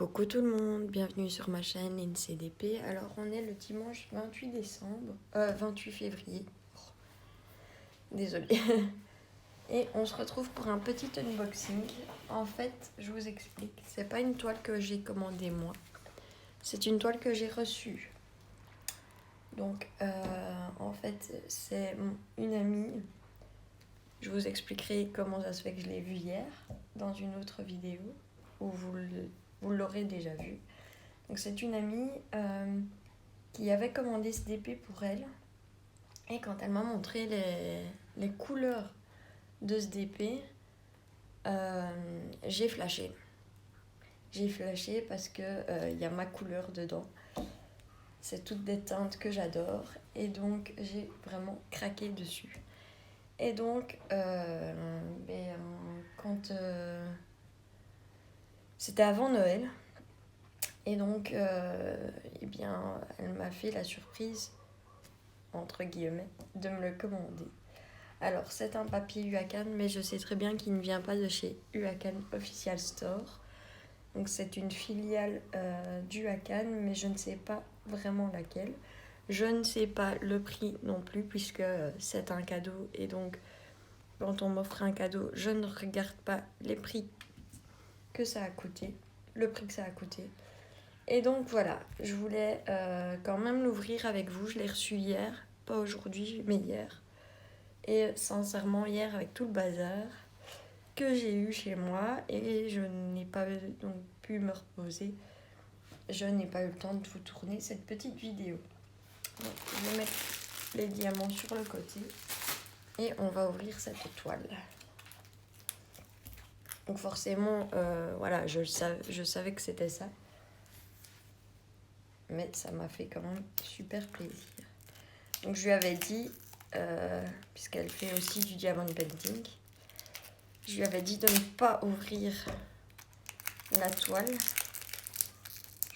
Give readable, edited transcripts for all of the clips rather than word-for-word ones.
Coucou tout le monde, bienvenue sur ma chaîne NCDP. Alors on est le dimanche 28 février. Désolée. Et on se retrouve pour un petit unboxing. En fait, je vous explique, c'est pas une toile que j'ai commandée moi. C'est une toile que j'ai reçue. Donc en fait, c'est une amie. Je vous expliquerai comment ça se fait que je l'ai vue hier dans une autre vidéo où vous l'aurez déjà vu. Donc c'est une amie qui avait commandé ce DP pour elle. Et quand elle m'a montré les couleurs de ce DP, j'ai flashé. J'ai flashé parce que y a ma couleur dedans. C'est toutes des teintes que j'adore. Et donc j'ai vraiment craqué dessus. Et donc, quand c'était avant Noël, et donc, elle m'a fait la surprise, entre guillemets, de me le commander. Alors, c'est un papier UACAN, mais je sais très bien qu'il ne vient pas de chez UACAN Official Store. Donc, c'est une filiale d'UACAN, mais je ne sais pas vraiment laquelle. Je ne sais pas le prix non plus, puisque c'est un cadeau. Et donc, quand on m'offre un cadeau, je ne regarde pas les prix que ça a coûté, le prix que ça a coûté. Et donc voilà, je voulais quand même l'ouvrir avec vous. Je l'ai reçu hier, pas aujourd'hui, mais hier. Et sincèrement, hier, avec tout le bazar que j'ai eu chez moi, et je n'ai pas donc pu me reposer, je n'ai pas eu le temps de vous tourner cette petite vidéo. Donc, je vais mettre les diamants sur le côté et on va ouvrir cette toile. Donc forcément, voilà, je savais que c'était ça. Mais ça m'a fait quand même super plaisir. Donc je lui avais dit, puisqu'elle fait aussi du diamond painting, je lui avais dit de ne pas ouvrir la toile.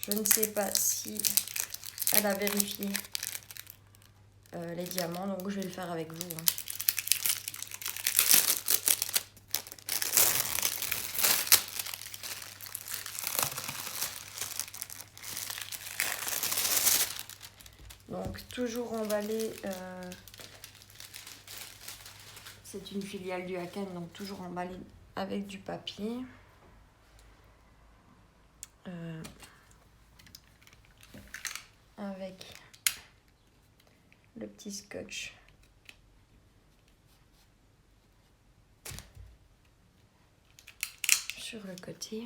Je ne sais pas si elle a vérifié les diamants, donc je vais le faire avec vous. Donc toujours emballé, c'est une filiale du Hakan, donc toujours emballé avec du papier. Avec le petit scotch sur le côté.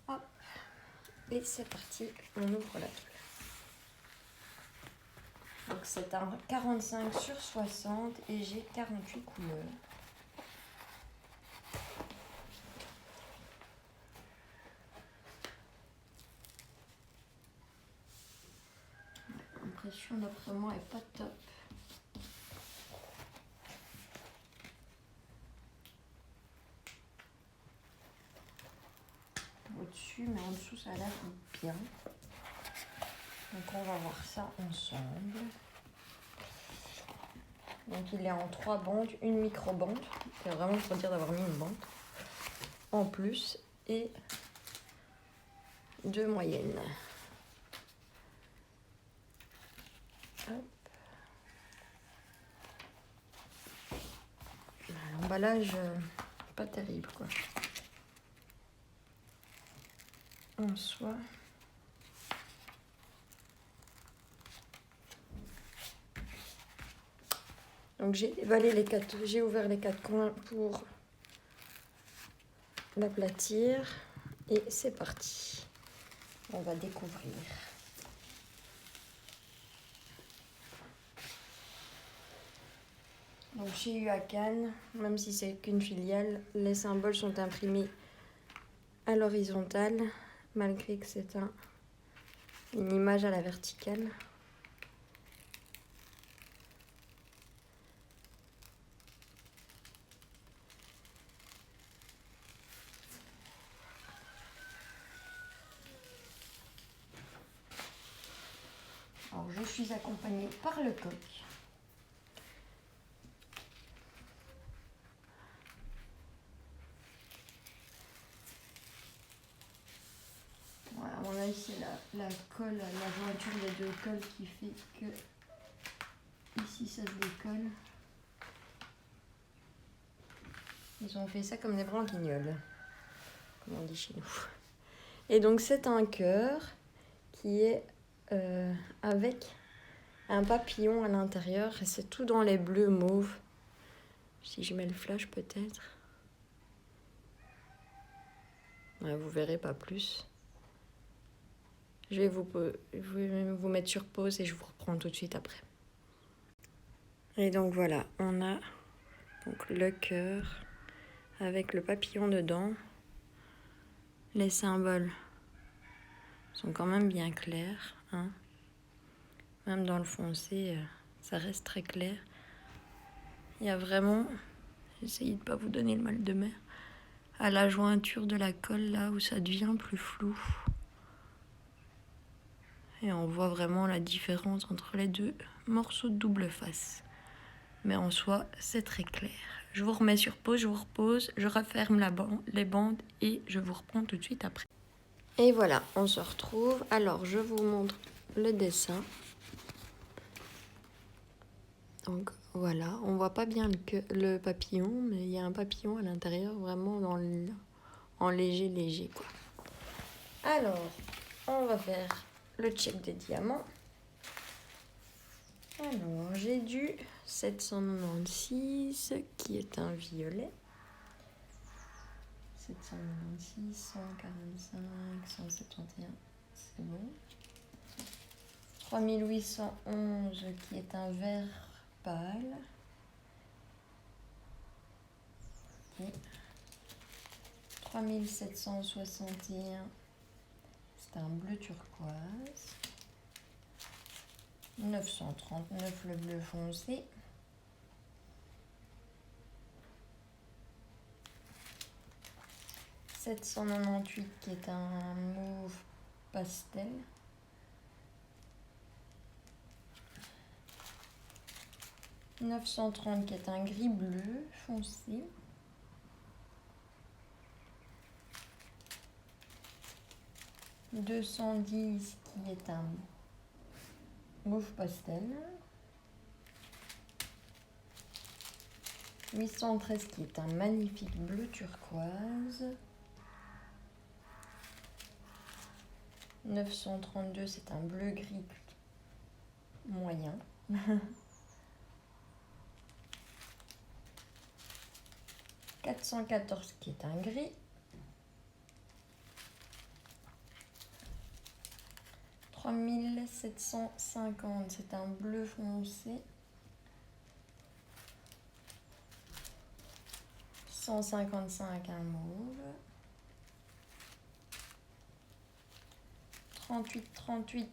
Hop. Et c'est parti, on ouvre la toile. Donc c'est un 45/60 et j'ai 48 couleurs. L'impression d'après moi est pas top. Au-dessus, mais en dessous ça a l'air bien. Donc on va voir ça ensemble. Donc il est en 3 bandes, une micro-bande. C'est vraiment pour dire d'avoir mis une bande en plus et 2 moyennes. Hop. L'emballage, pas terrible quoi. En soi. Donc j'ai ouvert les 4 coins pour l'aplatir et c'est parti. On va découvrir. Donc chez UACAN, même si c'est qu'une filiale, les symboles sont imprimés à l'horizontale, malgré que c'est une image à la verticale. je suis accompagnée par le coq. Voilà, à mon avis, c'est la colle, la jointure des deux colles qui fait que ici ça se décolle. Ils ont fait ça comme des branquignoles, comme on dit chez nous. Et donc c'est un cœur qui est avec un papillon à l'intérieur et c'est tout dans les bleus mauves. Si je mets le flash peut-être. Ouais, vous verrez pas plus. Je vais vous mettre sur pause et je vous reprends tout de suite après. Et donc voilà, on a donc le cœur avec le papillon dedans. Les symboles sont quand même bien clairs, hein. Même dans le foncé, ça reste très clair. Il y a vraiment, j'essaye de ne pas vous donner le mal de mer, à la jointure de la colle là où ça devient plus flou. Et on voit vraiment la différence entre les deux morceaux de double face. Mais en soi, c'est très clair. Je vous remets sur pause, je vous repose, je referme les bandes et je vous reprends tout de suite après. Et voilà, on se retrouve. Alors, je vous montre le dessin. Donc voilà, on voit pas bien le papillon, mais il y a un papillon à l'intérieur, vraiment en léger quoi. Alors, on va faire le check des diamants. Alors, j'ai du 796 qui est un violet. 796, 145, 171, c'est bon. 3811 qui est un vert pâle. Okay. 3761, c'est un bleu turquoise. 939 le bleu foncé. 798 qui est un mauve pastel. 930 qui est un gris bleu foncé. 210 qui est un mauve pastel. 813 qui est un magnifique bleu turquoise. 932 c'est un bleu gris moyen. 414 qui est un gris. 3750 c'est un bleu foncé. 155 un mauve. 3838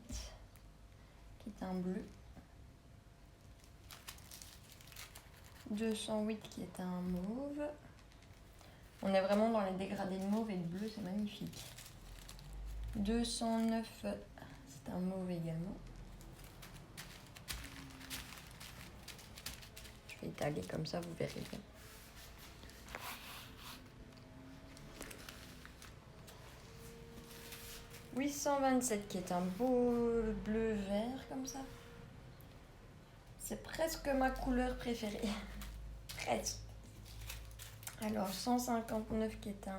qui est un bleu. 208 qui est un mauve. On est vraiment dans les dégradés de mauve et de bleu, c'est magnifique. 209 c'est un mauve également. Je vais étaler comme ça, vous verrez bien. « 827 qui est un beau bleu vert comme ça. C'est presque ma couleur préférée. Presque. Alors 159 qui est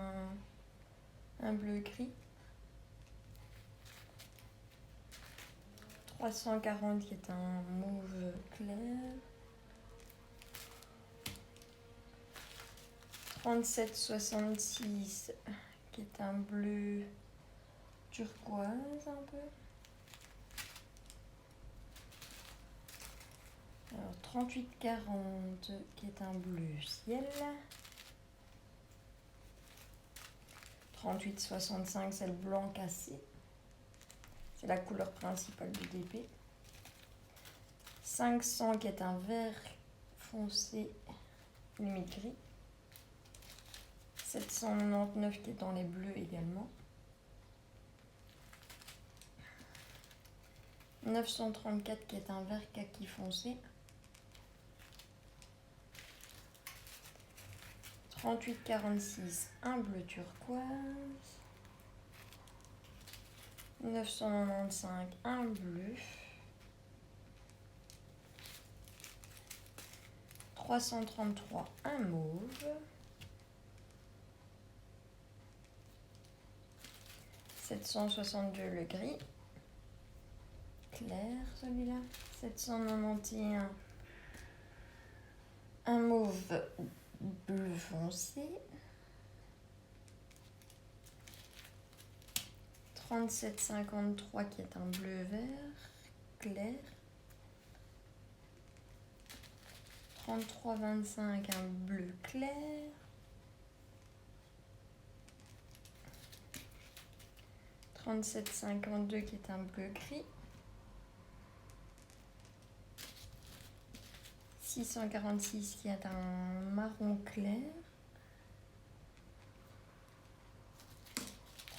un bleu gris. 340 qui est un mauve clair. 3766 qui est un bleu turquoise un peu. Alors 3840 qui est un bleu ciel. 3865 c'est le blanc cassé. C'est la couleur principale du DP. 500 qui est un vert foncé limite gris. 799 qui est dans les bleus également. 934 qui est un vert kaki foncé. 3846, un bleu turquoise. 995, un bleu. 333, un mauve. 762, le gris. Clair celui-là. 791, un mauve bleu foncé. 3753 qui est un bleu vert clair. 3325, un bleu clair. 3752 qui est un bleu gris. 646 qui est un marron clair.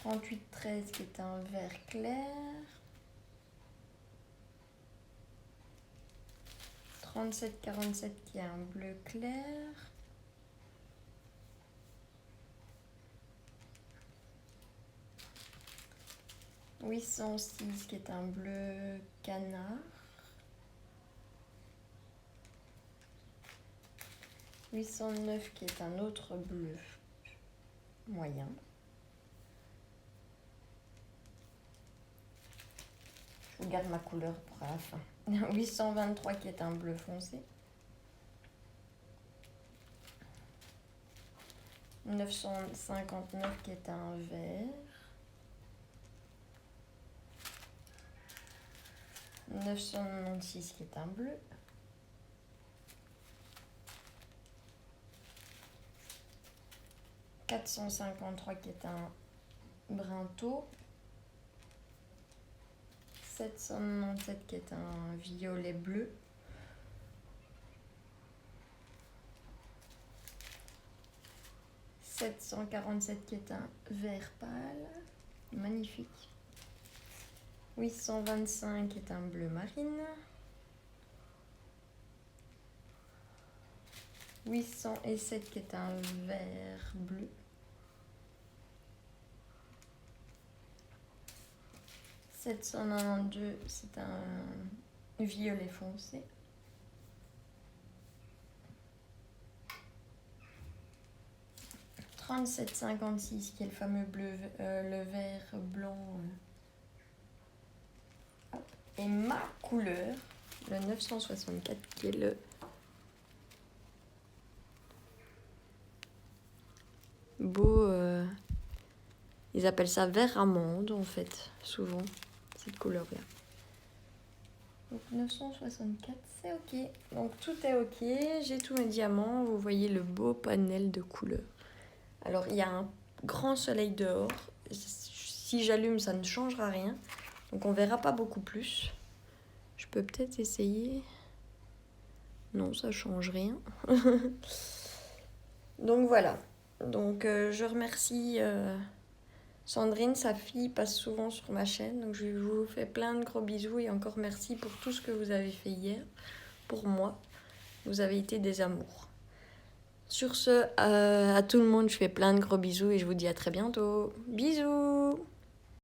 3813 qui est un vert clair. 3747 qui est un bleu clair. 806 qui est un bleu canard. 809 qui est un autre bleu moyen. Je vous garde ma couleur pour la fin. 823 qui est un bleu foncé. 959 qui est un vert. 996 qui est un bleu. 453 qui est un brun taupe. 797 qui est un violet bleu. 747 qui est un vert pâle. Magnifique. 825 qui est un bleu marine. 807 qui est un vert bleu. 792 c'est un violet foncé. 3756 qui est le fameux bleu, le vert blanc. Et ma couleur, le 964 qui est le beau, ils appellent ça vert amande en fait, souvent, cette couleur-là. Donc 964, c'est ok. Donc tout est ok, j'ai tous mes diamants, vous voyez le beau panel de couleurs. Alors il y a un grand soleil dehors, si j'allume ça ne changera rien, donc on verra pas beaucoup plus. Je peux peut-être essayer, non ça change rien. Donc voilà, donc je remercie Sandrine, sa fille passe souvent sur ma chaîne, donc je vous fais plein de gros bisous et encore merci pour tout ce que vous avez fait hier, pour moi, vous avez été des amours. Sur ce, à tout le monde, je fais plein de gros bisous et je vous dis à très bientôt. Bisous!